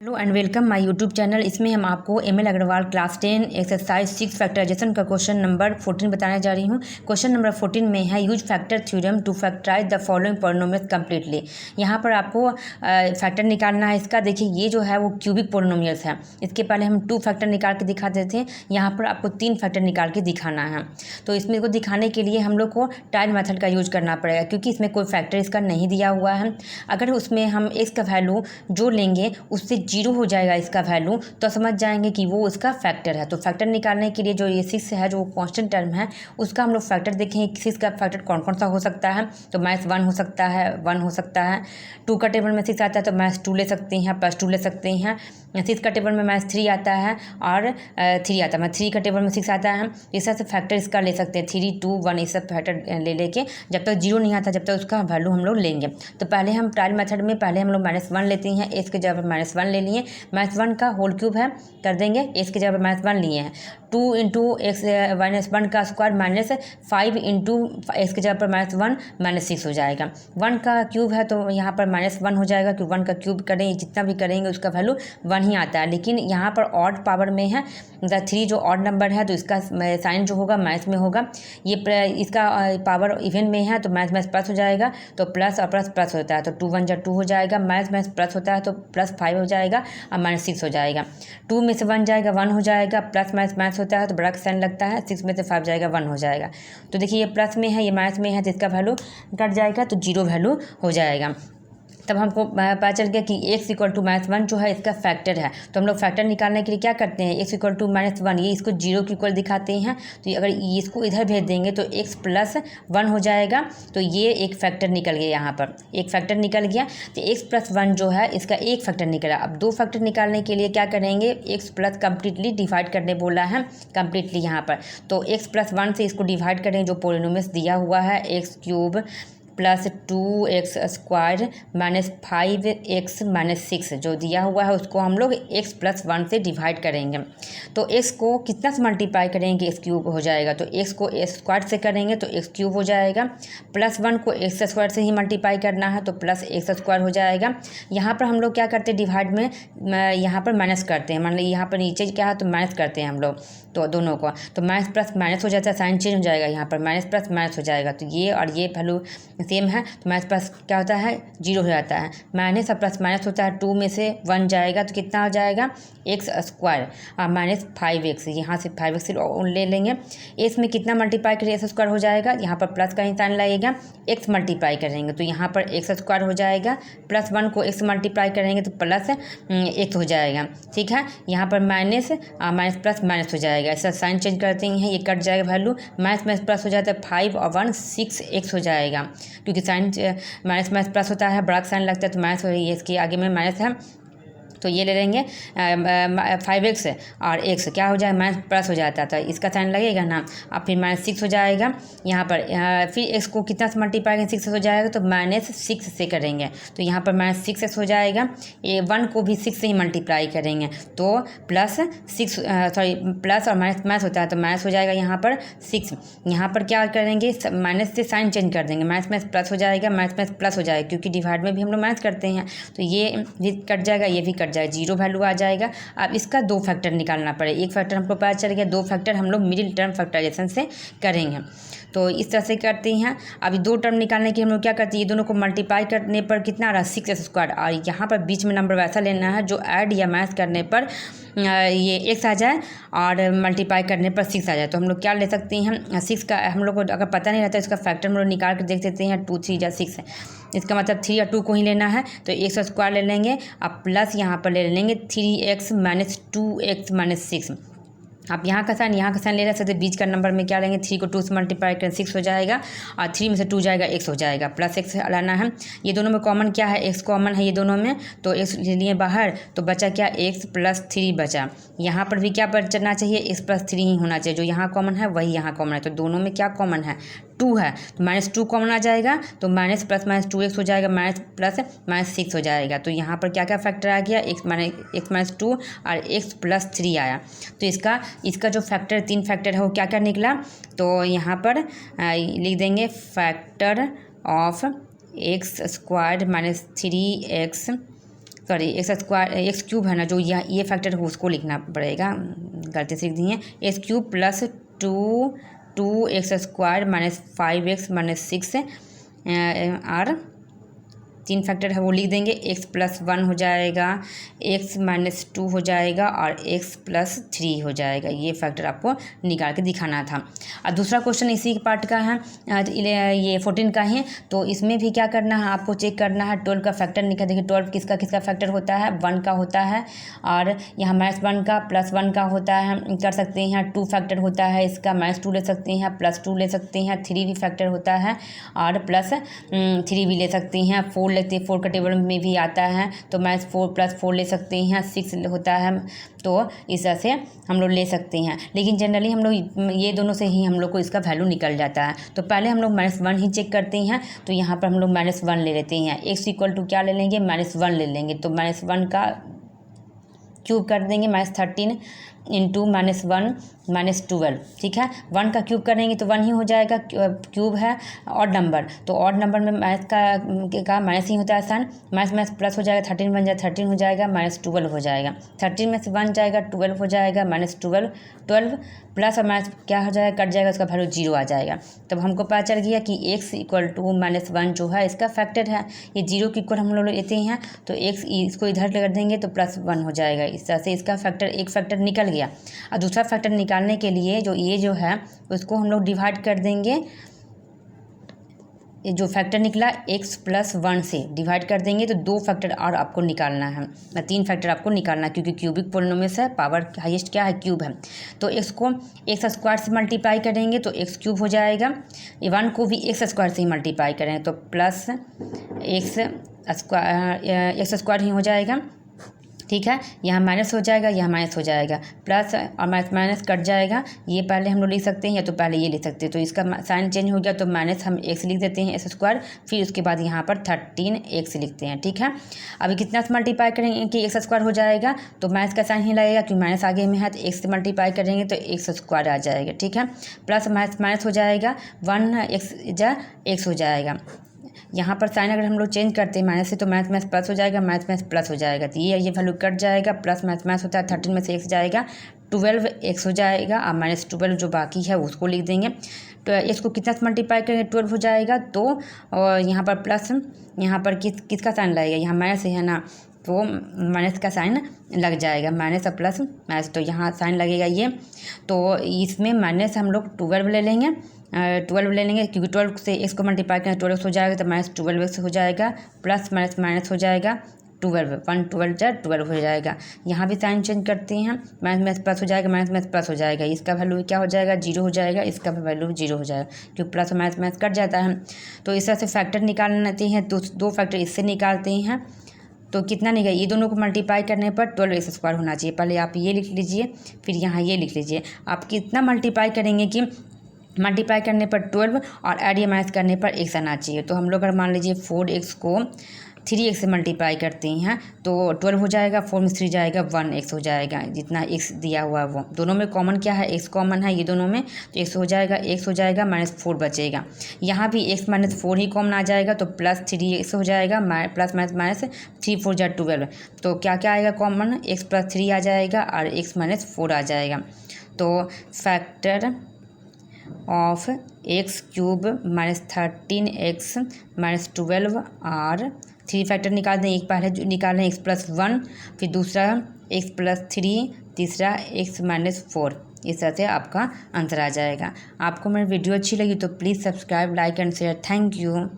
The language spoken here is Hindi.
Hello and welcome my YouTube channel. इसमें हम आपको ML Agarwal class 10 exercise 6 factorization का क्वेश्चन नंबर 14 बताने जा रही हूँ। क्वेश्चन नंबर 14 में है use factor theorem to factorize the following polynomials completely. यहाँ पर आपको फैक्टर निकालना है इसका। देखिए ये जो है वो क्यूबिक पॉलिनोमियल्स है। इसके पहले हम 2 फैक्टर निकाल के दिखाते थे, यहाँ पर आपको 3 फैक्टर निकाल के दिखाना है। तो इसमें को दिखाने के लिए हम लोग को टाइल मेथड का यूज करना पड़ेगा, क्योंकि इसमें कोई फैक्टर इसका नहीं दिया हुआ है। अगर उसमें हम एक्स का वैल्यू जो लेंगे उससे 0 हो जाएगा इसका वैल्यू, तो समझ जाएंगे कि वो उसका फैक्टर है। तो फैक्टर निकालने के लिए जो ये 6 है, जो कांस्टेंट टर्म है, उसका हम लोग फैक्टर देखेंगे। 6 का फैक्टर कौन कौन सा हो सकता है, तो -1 हो सकता है, 1 हो सकता है। 2 का टेबल में 6 आता है तो -2 ले सकते हैं, +2 ले सकते हैं। 6 का टेबल में -3 आता है और 3 आता है, 3 का टेबल में 6 आता है। इस तरह से फैक्टर इसका ले सकते हैं, 3, 2, 1 ये सब फैक्टर ले लेके जब तक 0 नहीं आता जब तक उसका वैल्यू हम लोग लेंगे। तो पहले हम ट्रायल मेथड में पहले हम लोग -1 लेते हैं। एक्स के जगह पर -1 ले लिए, -1 का होल क्यूब है कर देंगे, एक्स की जगह पर -1 लिए हैं। 2 इंटू एक्स -1 का स्क्वायर -5 इंटू एक्स की जगह पर -1 -6 हो जाएगा। 1 का क्यूब है तो यहाँ पर -1 हो जाएगा, क्योंकि 1 का क्यूब करेंगे जितना भी करेंगे उसका वैल्यू 1 ही आता है। लेकिन यहाँ पर ऑड पावर में है, 3 जो ऑड नंबर है तो इसका साइन जो होगा मैथ में होगा। ये इसका पावर इवन में है तो मैथ प्लस हो जाएगा, तो प्लस और प्लस होता है तो 2 1 जा 2 हो जाएगा। मैथ प्लस होता है तो +5 हो जाएगा और -6 हो जाएगा। 2 में से 1 जाएगा 1 हो जाएगा, प्लस मैथ होता है तो बड़ा साइन लगता है। 6 में से 5 जाएगा 1 हो जाएगा। तो देखिए ये प्लस में है, ये माइनस में है, तो इसका वैल्यू कट जाएगा तो 0 वैल्यू हो जाएगा। तब हमको पता चल गया कि x = -1 जो है इसका फैक्टर है। तो हम लोग फैक्टर निकालने के लिए क्या करते हैं, x = -1 ये इसको 0 के इक्वल दिखाते हैं। तो अगर इसको इधर भेज देंगे तो x + 1 हो जाएगा। तो ये एक फैक्टर निकल गया, यहाँ पर एक फैक्टर निकल गया। तो x + 1 जो है इसका एक फैक्टर निकला। अब 2 फैक्टर निकालने के लिए क्या करेंगे, x + कंप्लीटली डिवाइड करने बोला है कंप्लीटली यहाँ पर। तो x + 1 से इसको डिवाइड करें, जो पॉलिनोमियल्स दिया हुआ है x³ + 2x² -5x -6 जो दिया हुआ है उसको हम लोग x + 1 से डिवाइड करेंगे। तो x को कितना से मल्टीप्लाई करेंगे, x³ हो जाएगा। तो x को x² से करेंगे तो x³ हो जाएगा। +1 को x² से ही मल्टीप्लाई करना है तो +x² हो जाएगा। यहाँ पर हम लोग क्या करते हैं, डिवाइड में यहाँ पर माइनस करते हैं। मान लीजिए यहाँ पर नीचे क्या है तो माइनस करते हैं हम लोग, तो दोनों को तो माइनस प्लस माइनस हो जाता है, साइन चेंज हो जाएगा। यहाँ पर माइनस प्लस माइनस हो जाएगा। तो ये और ये वैल्यू सेम है तो माइनस प्लस क्या होता है 0 हो जाता है। माइनस और प्लस माइनस होता है, 2 में से 1 जाएगा तो कितना हो जाएगा x² और -5x, यहाँ से 5x ले लेंगे। x में कितना मल्टीप्लाई करें, x² हो जाएगा। यहाँ पर प्लस का ही साइन लगेगा, x मल्टीप्लाई करेंगे तो यहाँ पर x² हो जाएगा। +1 को x मल्टीप्लाई करेंगे तो +x हो जाएगा। ठीक है, यहाँ पर माइनस प्लस माइनस हो जाएगा। ऐसा साइन चेंज करते हैं, ये कट जाएगा वैल्यू। माइनस प्लस हो जाता है 5 और 1 6x हो जाएगा, क्योंकि साइन माइनस प्लस होता है, बड़ा साइन लगता है तो माइनस हो, ये इसके आगे में माइनस है तो ये ले लेंगे 5x और x क्या हो जाएगा माइनस प्लस हो जाता है तो इसका साइन लगेगा ना। अब फिर -6 हो जाएगा। यहाँ पर फिर x को कितना से मल्टीप्लाई करेंगे, 6 हो जाएगा तो -6 से करेंगे तो यहाँ पर -6x हो जाएगा। ये 1 को भी 6 से ही मल्टीप्लाई करेंगे तो प्लस और माइनस होता है तो माइनस हो जाएगा यहाँ पर 6। यहाँ पर क्या करेंगे, माइनस से साइन चेंज कर देंगे, माइनस प्लस हो जाएगा, माइनस प्लस हो जाएगा, क्योंकि डिवाइड में भी हम लोग माइनस करते हैं। तो ये भी कट जाएगा, ये भी कट जाए, 0 वैल्यू आ जाएगा। अब इसका 2 फैक्टर निकालना पड़े। एक फैक्टर हमको पता चल गया, 2 फैक्टर हम लोग मिडिल टर्म फैक्टराइजेशन से करेंगे। तो इस तरह से करते हैं। अभी 2 टर्म निकालने के हम लोग क्या करते हैं, ये दोनों को मल्टीप्लाई करने पर कितना आ रहा है 6x², और यहाँ पर बीच में नंबर वैसा लेना है जो ऐड या मैच करने पर ये x आ जाए और मल्टीप्लाई करने पर 6 आ जाए। तो हम लोग क्या ले सकते हैं, 6 का हम लोग को अगर पता नहीं रहता इसका फैक्टर हम लोग निकाल कर देख सकते हैं। 2 3 या 6 है, इसका मतलब 3 या 2 को ही लेना है तो x² ले लेंगे। अब प्लस यहाँ पर ले लेंगे 3x - 2x - 6। आप यहाँ का साइन ले सकते, बीच का नंबर में क्या लेंगे, 3 को 2 से मल्टीप्लाई करें 6 हो जाएगा और 3 में से 2 जाएगा x हो जाएगा, +x लाना है। ये दोनों में कॉमन क्या है, x कॉमन है ये दोनों में, तो x ले लिए बाहर तो बचा क्या x + 3 बचा। यहाँ पर भी क्या बचना चाहिए, x + 3 ही होना चाहिए, जो यहाँ कॉमन है वही यहाँ कॉमन है। तो दोनों में क्या कॉमन है 2 है तो -2 कॉमन आ जाएगा तो माइनस प्लस -2x हो जाएगा, माइनस प्लस -6 हो जाएगा। तो यहाँ पर क्या क्या फैक्टर आ गया, x - 2 और x + 3 आया। तो इसका जो फैक्टर 3 फैक्टर है वो क्या क्या निकला, तो यहाँ पर लिख देंगे factor of x² - 3x sorry x square x cube है ना, जो ये फैक्टर है उसको लिखना पड़ेगा, गलती से लिख दिए। X cube plus 2 x square minus 5x minus 6 और 3 फैक्टर है वो लिख देंगे। x प्लस 1 हो जाएगा, x माइनस 2 हो जाएगा और x प्लस 3 हो जाएगा। ये फैक्टर आपको निकाल के दिखाना था। और दूसरा क्वेश्चन इसी पार्ट का है, ये 14 का है। तो इसमें भी क्या करना है, आपको चेक करना है 12 का फैक्टर निकाल। देखिए 12 किसका किसका फैक्टर होता है, 1 का होता है, और यहाँ माइनस 1 का प्लस 1 का होता है, कर सकते हैं। 2 फैक्टर होता है इसका, माइनस 2 ले सकते हैं, प्लस 2 ले सकते हैं। 3 भी फैक्टर होता है और प्लस 3 भी ले सकते हैं। 4 लेते 4 का टेबल में भी आता है, तो माइनस 4 प्लस 4 ले सकते हैं। 6 होता है, तो इस तरह से हम लोग ले सकते हैं। लेकिन जनरली हम लोग ये दोनों से ही हम लोग को इसका वैल्यू निकल जाता है। तो पहले हम लोग -1 ही चेक करते हैं। तो यहाँ पर हम लोग -1 ले लेते हैं। x इक्वल टू क्या ले लेंगे, -1 ले लेंगे। तो -1 का क्यूब कर देंगे, -13 इंटू -1 -12, ठीक है। 1 का क्यूब करेंगे तो 1 ही हो जाएगा, क्यूब है ऑड नंबर, तो ऑड नंबर में माइनस का माइनस ही होता है साइन। माइनस प्लस हो जाएगा, 13 बन जाए 13 हो जाएगा, -12 हो जाएगा। 13 में से 1 जाएगा, 12 हो जाएगा, -12 प्लस और माइनस क्या हो जाएगा, कट जाएगा, उसका वैल्यू 0 आ जाएगा। तब हमको पता चल गया कि x इक्वल टू -1 जो है इसका फैक्टर है। ये 0 के इक्वल हम लोग लेते हैं, तो x इसको इधर कर देंगे तो +1 हो जाएगा। इस तरह से इसका फैक्टर एक फैक्टर निकल गया। और दूसरा फैक्टर निकालने के लिए जो है उसको हम लोग डिवाइड कर देंगे। ये जो फैक्टर निकला x प्लस 1 से डिवाइड कर देंगे, तो 2 फैक्टर और आपको निकालना है, 3 फैक्टर आपको निकालना है, क्योंकि क्यूबिक पोलिनोमियस है, पावर हाईएस्ट क्या है, क्यूब है। तो x को एक्स स्क्वायर से मल्टीप्लाई करेंगे तो x क्यूब हो जाएगा। 1 को भी एक्स स्क्वायर से ही मल्टीप्लाई करेंगे तो प्लस एक्स स्क्वायर ही हो जाएगा, ठीक है। यहाँ माइनस हो जाएगा, यहाँ माइनस हो जाएगा, प्लस और माइनस कट जाएगा। ये पहले हम लोग लिख सकते हैं या तो पहले ये लिख सकते हैं। तो इसका साइन चेंज हो गया, तो माइनस हम x लिख देते हैं, एक्स स्क्वायर, फिर उसके बाद यहाँ पर 13x लिखते हैं, ठीक है। अभी कितना से मल्टीप्लाई करेंगे कि एक्स स्क्वायर हो जाएगा, तो माइनस का साइन ही लगेगा, क्योंकि माइनस आगे में है, तो x से मल्टीप्लाई करेंगे तो एक्स स्क्वायर आ जाएगा, ठीक है। प्लस माइनस हो जाएगा, 1x हो जाएगा। यहाँ पर साइन अगर हम लोग चेंज करते हैं माइनस से, तो माइनस प्लस हो जाएगा, माइनस प्लस हो जाएगा, तो ये वैल्यू कट जाएगा। प्लस माइनस होता है, 13 में से x जाएगा, 12x हो जाएगा, और -12 जो बाकी है उसको लिख देंगे। तो इसको कितना से मल्टीप्लाई करेंगे, 12 हो जाएगा। तो और यहाँ पर प्लस, यहाँ पर किसका साइन लगेगा, यहाँ माइनस है ना, तो माइनस का साइन लग जाएगा, माइनस और प्लस माइनस, तो यहाँ साइन लगेगा ये। तो इसमें माइनस हम लोग 12 ले लेंगे, 12 ले लेंगे, क्योंकि 12 से x को मल्टीप्लाई करें 12x हो जाएगा, तो -12x हो जाएगा, प्लस माइनस हो जाएगा 12, 1 12 हो जाएगा। यहाँ भी साइन चेंज करते हैं, माइनस प्लस हो जाएगा, माइनस प्लस हो जाएगा, इसका वैल्यू क्या हो जाएगा, 0 हो जाएगा, इसका वैल्यू 0 हो जाएगा, क्योंकि प्लस और माइनस कट जाता है। तो इस तरह से फैक्टर निकालते हैं, तो 2 फैक्टर इससे निकालते हैं। तो कितना निकल, ये दोनों को मल्टीप्लाई करने पर 12x स्क्वायर होना चाहिए। पहले आप ये लिख लीजिए, फिर यहाँ ये लिख लीजिए। आप कितना मल्टीप्लाई करेंगे कि मल्टीप्लाई करने पर 12 और ऐड या माइनस करने पर x आना चाहिए। तो हम लोग अगर मान लीजिए 4x को 3x से मल्टीप्लाई करते हैं तो 12 हो जाएगा, 4 में 3 जाएगा, 1x हो जाएगा, जितना x दिया हुआ है वो। दोनों में कॉमन क्या है, x कॉमन है ये दोनों में, तो x हो जाएगा, x हो जाएगा, -4 बचेगा। यहाँ भी x -4 ही कॉमन आ जाएगा, तो प्लस 3x हो जाएगा, प्लस माइनस 3 4 जा 12। तो क्या क्या आएगा कॉमन, x प्लस 3 आ जाएगा और x -4 आ जाएगा। तो factor of x cube -13x -12 और 3 फैक्टर निकाल दें। एक पहले जो निकाल रहे हैं x प्लस 1, फिर दूसरा x प्लस 3, तीसरा x -4। इस तरह से आपका आंसर आ जाएगा। आपको मेरी वीडियो अच्छी लगी तो please subscribe, like and share. Thank you.